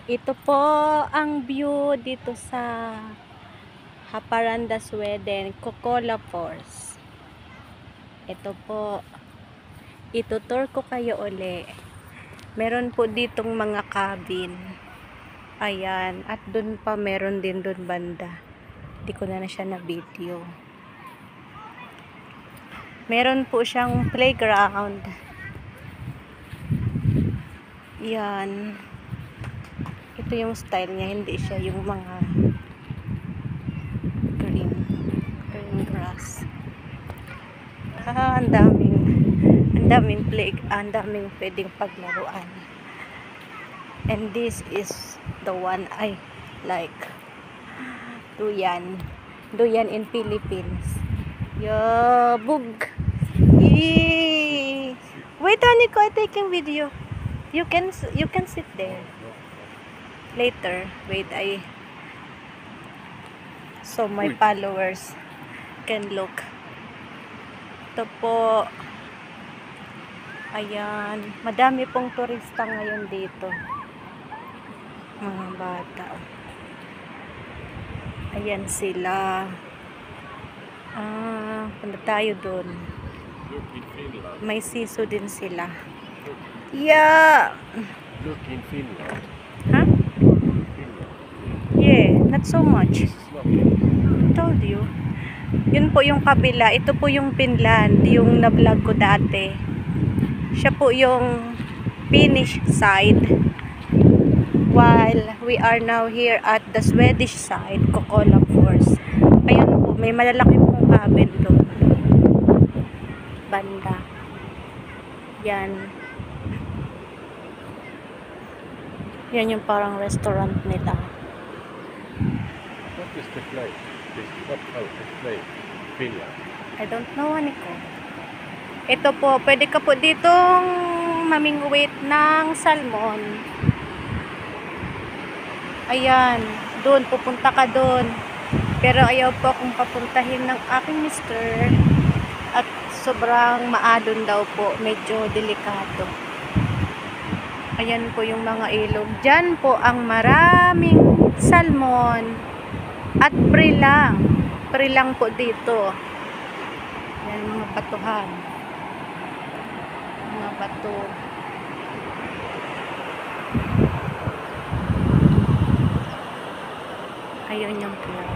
Ito po ang view dito sa Haparanda, Sweden, Kokkola Falls. Ito po, itutur ko kayo uli. Meron po ditong mga cabin. Ayan, at dun pa meron din dun banda. Hindi ko na siya na video. Meron po siyang playground. Yan. Ito yung style niya, hindi siya yung mga green grass. Ang daming pwedeng paglaruan. And this is the one I like. Duyan in Philippines. Bug. Yee. Wait, Aniko, I'm taking video. You can sit there. Later, wait, so my followers can look. Ito po. Ayan, madami pong turista ngayon dito. Mga bata. Ayan sila. Punta tayo doon. May siso din sila. Yeah. Look in Finland. Huh? Yeah, not so much. I told you. Yun po yung kabila. Ito po yung Finland, yung na-vlog ko dati. Siya po yung Finnish side. While we are now here at the Swedish side, Kokkola Falls. Ayun po, may malalaki pong cabin doon. Banda. Yan. Yan yung parang restaurant nila. What is the flight? What house is flight? Finland. I don't know, Aniko. Ito po, pwede ka po ditong mamingwit ng salmon. Ayan, doon, pupunta ka doon. Pero ayaw po akong papuntahin ng aking mister. At sobrang maadon daw po, medyo delikado. Ayan po yung mga ilog. Diyan po ang maraming salmon. At prilang. Prilang po dito. Ayan mga batuhan. Mga bato. Ayun yung prilang.